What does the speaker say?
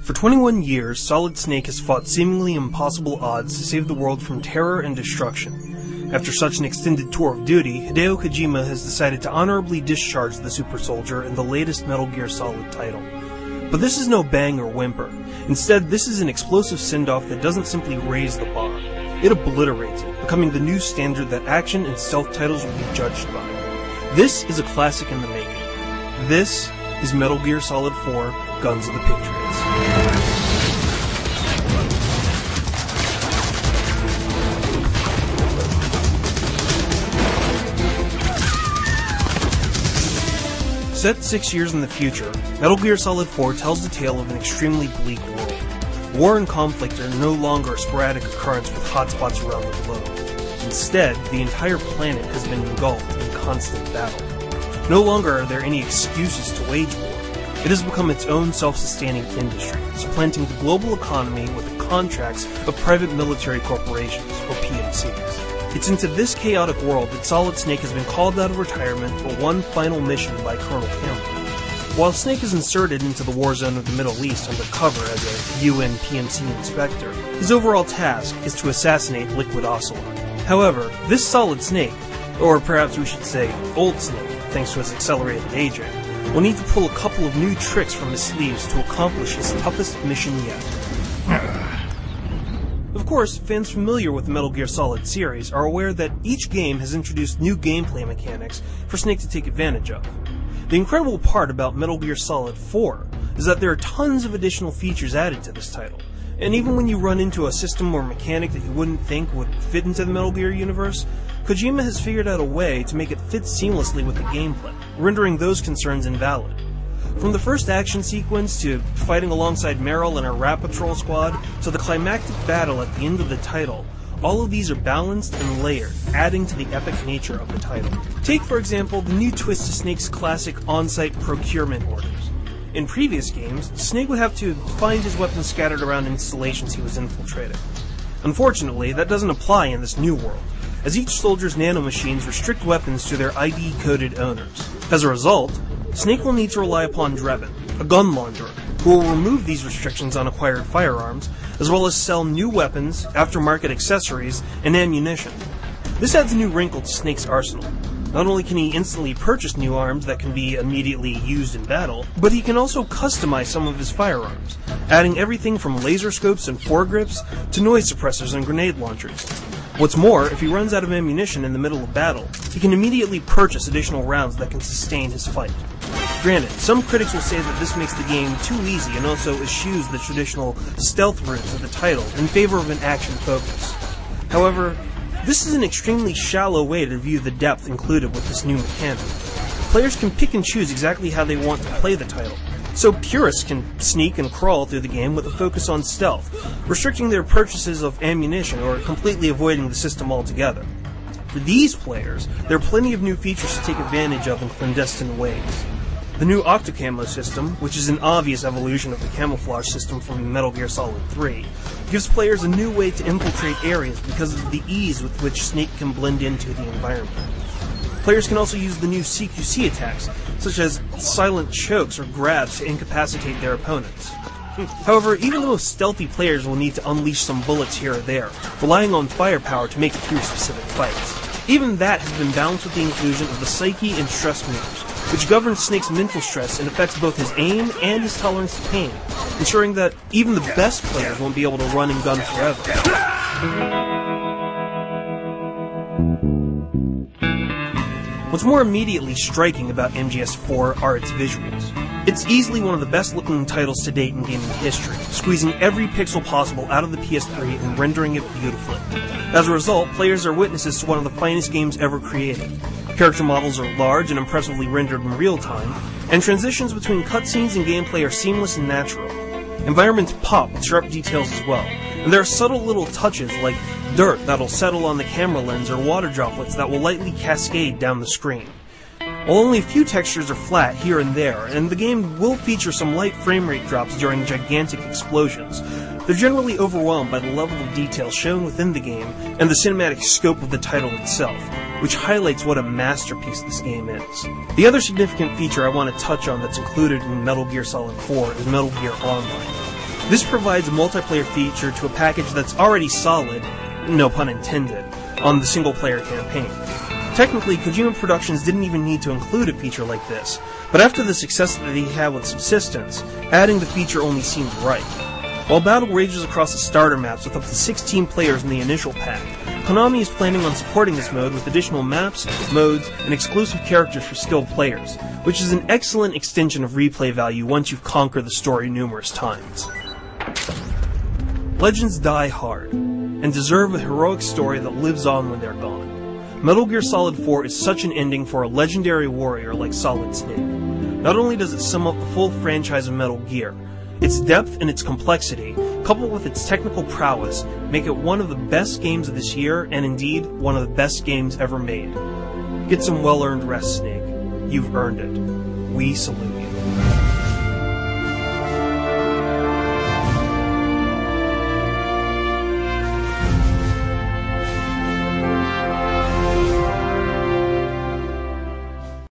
For 21 years, Solid Snake has fought seemingly impossible odds to save the world from terror and destruction. After such an extended tour of duty, Hideo Kojima has decided to honorably discharge the super soldier in the latest Metal Gear Solid title. But this is no bang or whimper. Instead, this is an explosive send-off that doesn't simply raise the bar. It obliterates it, becoming the new standard that action and stealth titles will be judged by. This is a classic in the making. This is Metal Gear Solid 4, Guns of the Patriots. Set 6 years in the future, Metal Gear Solid 4 tells the tale of an extremely bleak world. War and conflict are no longer a sporadic occurrence with hotspots around the globe. Instead, the entire planet has been engulfed in constant battle. No longer are there any excuses to wage war. It has become its own self-sustaining industry, supplanting the global economy with the contracts of private military corporations, or PMCs. It's into this chaotic world that Solid Snake has been called out of retirement for one final mission by Colonel Campbell. While Snake is inserted into the war zone of the Middle East undercover as a UN PMC inspector, his overall task is to assassinate Liquid Ocelot. However, this Solid Snake, or perhaps we should say Old Snake, thanks to his accelerated aging, will need to pull a couple of new tricks from his sleeves to accomplish his toughest mission yet. Of course, fans familiar with the Metal Gear Solid series are aware that each game has introduced new gameplay mechanics for Snake to take advantage of. The incredible part about Metal Gear Solid 4 is that there are tons of additional features added to this title, and even when you run into a system or mechanic that you wouldn't think would fit into the Metal Gear universe, Kojima has figured out a way to make it fit seamlessly with the gameplay, rendering those concerns invalid. From the first action sequence to fighting alongside Meryl and her Rat Patrol squad to the climactic battle at the end of the title, all of these are balanced and layered, adding to the epic nature of the title. Take, for example, the new twist to Snake's classic on-site procurement orders. In previous games, Snake would have to find his weapons scattered around installations he was infiltrating. Unfortunately, that doesn't apply in this new world, as each soldier's nanomachines restrict weapons to their ID-coded owners. As a result, Snake will need to rely upon Drebin, a gun launderer, who will remove these restrictions on acquired firearms, as well as sell new weapons, aftermarket accessories, and ammunition. This adds a new wrinkle to Snake's arsenal. Not only can he instantly purchase new arms that can be immediately used in battle, but he can also customize some of his firearms, adding everything from laser scopes and foregrips to noise suppressors and grenade launchers. What's more, if he runs out of ammunition in the middle of battle, he can immediately purchase additional rounds that can sustain his fight. Granted, some critics will say that this makes the game too easy and also eschews the traditional stealth routes of the title in favor of an action focus. However, this is an extremely shallow way to view the depth included with this new mechanic. Players can pick and choose exactly how they want to play the title, so purists can sneak and crawl through the game with a focus on stealth, restricting their purchases of ammunition or completely avoiding the system altogether. For these players, there are plenty of new features to take advantage of in clandestine ways. The new Octocamo system, which is an obvious evolution of the camouflage system from Metal Gear Solid 3, gives players a new way to infiltrate areas because of the ease with which Snake can blend into the environment. Players can also use the new CQC attacks, such as silent chokes or grabs to incapacitate their opponents. However, even the most stealthy players will need to unleash some bullets here or there, relying on firepower to make it through specific fights. Even that has been balanced with the inclusion of the Psyche and Stress meters, which governs Snake's mental stress and affects both his aim and his tolerance to pain, ensuring that even the best players won't be able to run and gun forever. What's more immediately striking about MGS4 are its visuals. It's easily one of the best looking titles to date in gaming history, squeezing every pixel possible out of the PS3 and rendering it beautifully. As a result, players are witnesses to one of the finest games ever created. Character models are large and impressively rendered in real time, and transitions between cutscenes and gameplay are seamless and natural. Environments pop with sharp details as well, and there are subtle little touches like dirt that'll settle on the camera lens or water droplets that will lightly cascade down the screen. While only a few textures are flat here and there, and the game will feature some light frame rate drops during gigantic explosions, they're generally overwhelmed by the level of detail shown within the game and the cinematic scope of the title itself, which highlights what a masterpiece this game is. The other significant feature I want to touch on that's included in Metal Gear Solid 4 is Metal Gear Online. This provides a multiplayer feature to a package that's already solid, no pun intended, on the single-player campaign. Technically, Kojima Productions didn't even need to include a feature like this, but after the success that he had with Subsistence, adding the feature only seemed right. While battle rages across the starter maps with up to 16 players in the initial pack, Konami is planning on supporting this mode with additional maps, modes, and exclusive characters for skilled players, which is an excellent extension of replay value once you've conquered the story numerous times. Legends die hard, and deserve a heroic story that lives on when they're gone. Metal Gear Solid 4 is such an ending for a legendary warrior like Solid Snake. Not only does it sum up the full franchise of Metal Gear, its depth and its complexity, coupled with its technical prowess, make it one of the best games of this year, and indeed, one of the best games ever made. Get some well-earned rest, Snake. You've earned it. We salute you.